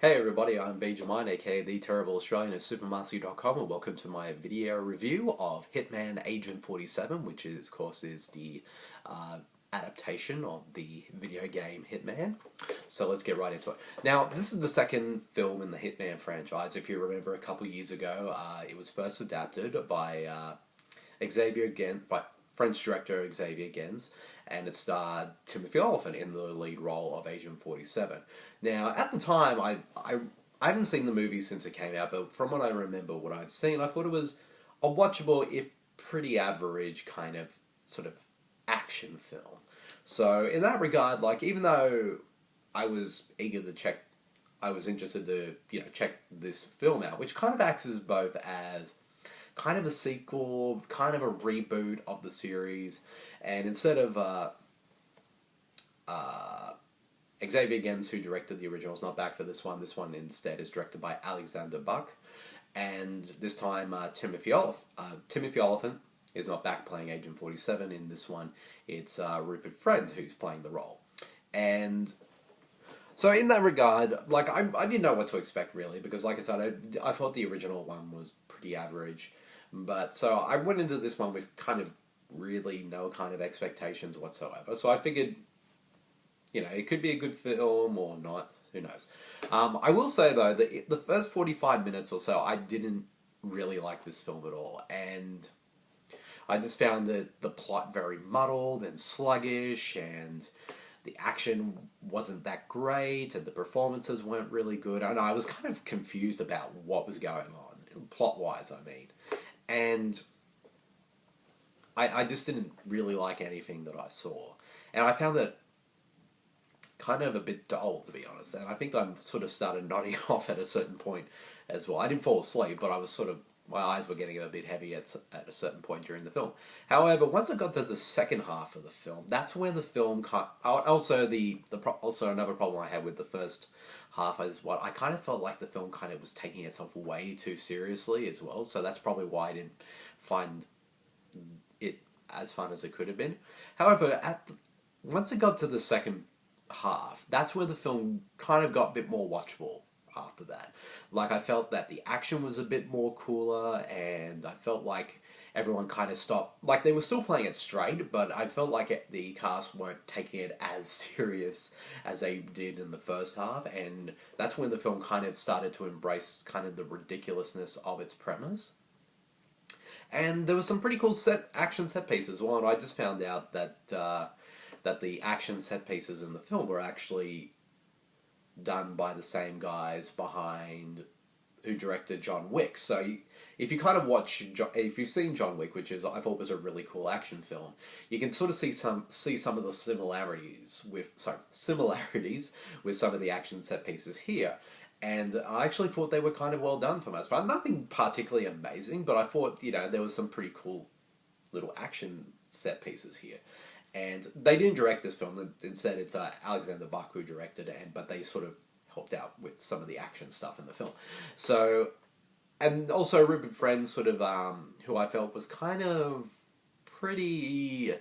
Hey everybody, I'm Benjamin, aka the Terrible Australian at supermastery.com, and welcome to my video review of Hitman Agent 47, which is, of course, is the adaptation of the video game Hitman. So let's get right into it. Now, this is the second film in the Hitman franchise. If you remember, a couple years ago, it was first adapted by French director Xavier Gens, and it starred Timothy Olyphant in the lead role of Agent 47. Now, at the time, I haven't seen the movie since it came out, but from what I remember, what I've seen, I thought it was a watchable, if pretty average, kind of sort of action film. So, in that regard, like, even though I was I was interested to, check this film out, which kind of acts as both as kind of a sequel, kind of a reboot of the series, and instead of Xavier Gens, who directed the original, is not back for this one. This one instead is directed by Aleksander Bach, and this time Timothy Olyphant is not back playing Agent 47. In this one, it's Rupert Friend who's playing the role, and so in that regard, like I didn't know what to expect really, because like I said, I thought the original one was pretty average. But so I went into this one with kind of really no kind of expectations whatsoever. So I figured, it could be a good film or not. Who knows? I will say though that the first 45 minutes or so, I didn't really like this film at all, and I just found the plot very muddled and sluggish, and the action wasn't that great, and the performances weren't really good, and I was kind of confused about what was going on, plot-wise, I mean. And I just didn't really like anything that I saw. And I found that kind of a bit dull, to be honest. And I think I sort of started nodding off at a certain point as well. I didn't fall asleep, but I was my eyes were getting a bit heavy at a certain point during the film. However, once I got to the second half of the film, that's where the film... Also, also another problem I had with the first half is what I kind of felt like the film kind of was taking itself way too seriously as well. So that's probably why I didn't find it as fun as it could have been. However, once it got to the second half, that's where the film kind of got a bit more watchable after that. Like, I felt that the action was a bit more cooler, and I felt like everyone kind of stopped. Like, they were still playing it straight, but I felt like the cast weren't taking it as serious as they did in the first half, and that's when the film kind of started to embrace kind of the ridiculousness of its premise. And there was some pretty cool action set pieces. One, I just found out that the action set pieces in the film were actually done by the same guys who directed John Wick. So if you kind of if you've seen John Wick, which I thought was a really cool action film, you can sort of see some of the similarities with some of the action set pieces here. And I actually thought they were kind of well done for most part. Nothing particularly amazing, but I thought, there was some pretty cool little action set pieces here. And they didn't direct this film. Instead, it's Aleksander Bach who directed it, but they sort of helped out with some of the action stuff in the film. So, and also Rupert Friend, sort of, who I felt was kind of pretty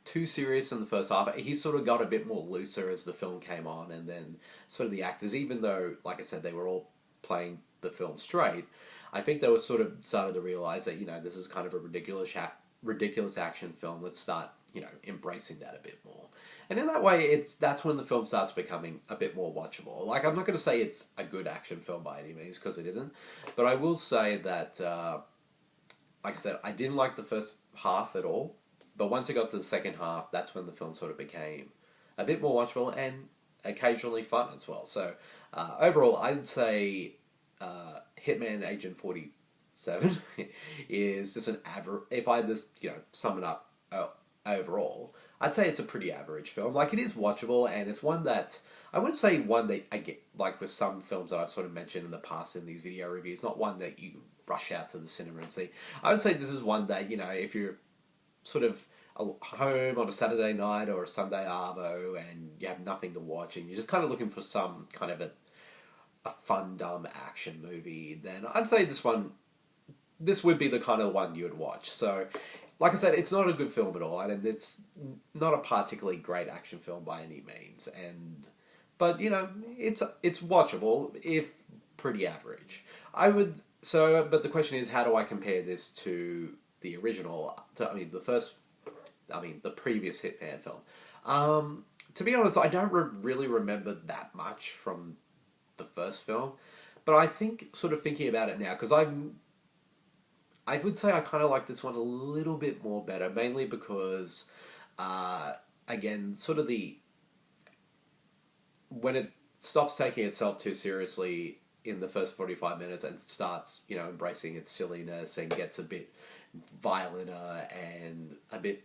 too serious in the first half. He sort of got a bit more looser as the film came on, and then sort of the actors, even though, like I said, they were all playing the film straight, I think they were sort of started to realize that, this is kind of a ridiculous action film. Let's start, embracing that a bit more. And in that way, that's when the film starts becoming a bit more watchable. Like, I'm not going to say it's a good action film by any means, because it isn't. But I will say that, like I said, I didn't like the first half at all. But once it got to the second half, that's when the film sort of became a bit more watchable and occasionally fun as well. So, overall, I'd say Hitman Agent 47 is just an average. If I just sum it up overall, I'd say it's a pretty average film. Like, it is watchable, and it's one that I wouldn't say one that I get, like with some films that I've sort of mentioned in the past in these video reviews, not one that you rush out to the cinema and see. I would say this is one that, if you're sort of home on a Saturday night or a Sunday arvo and you have nothing to watch and you're just kind of looking for some kind of a fun, dumb action movie, then I'd say this would be the kind of one you would watch. So, like I said, it's not a good film at all, and it's not a particularly great action film by any means, but you know, it's watchable if pretty average. I would so, but the question is, how do I compare this to the original? I mean, the previous Hitman film. To be honest, I don't really remember that much from the first film, but I think sort of thinking about it now because I would say I kind of like this one a little bit more better, mainly because again, sort of the when it stops taking itself too seriously in the first 45 minutes and starts, you know, embracing its silliness and gets a bit violenter and a bit.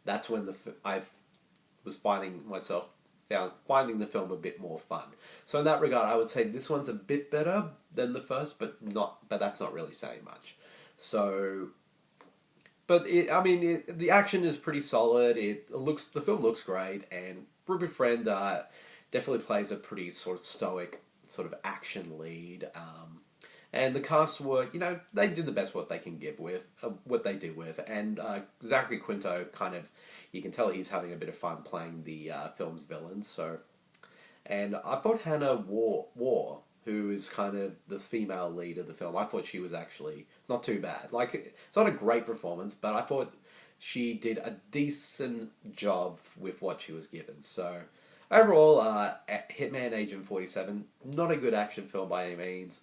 That's when I was finding the film a bit more fun. So in that regard, I would say this one's a bit better than the first, but that's not really saying much. So, the action is pretty solid. The film looks great, and Rupert Friend definitely plays a pretty sort of stoic sort of action lead. And the cast were, you know, they did the best what they can give with what they did with, and Zachary Quinto kind of, you can tell he's having a bit of fun playing the film's villain. So, and I thought Hannah Ware, who is kind of the female lead of the film, I thought she was actually not too bad. Like, it's not a great performance, but I thought she did a decent job with what she was given. So, overall, Hitman Agent 47, not a good action film by any means.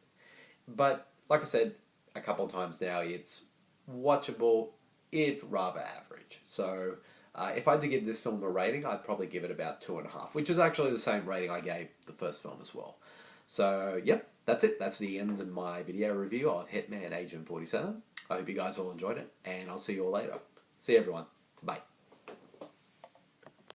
But, like I said a couple of times now, it's watchable, if rather average. So, if I had to give this film a rating, I'd probably give it about 2.5, which is actually the same rating I gave the first film as well. So, yep, that's it. That's the end of my video review of Hitman Agent 47. I hope you guys all enjoyed it, and I'll see you all later. See you, everyone. Bye.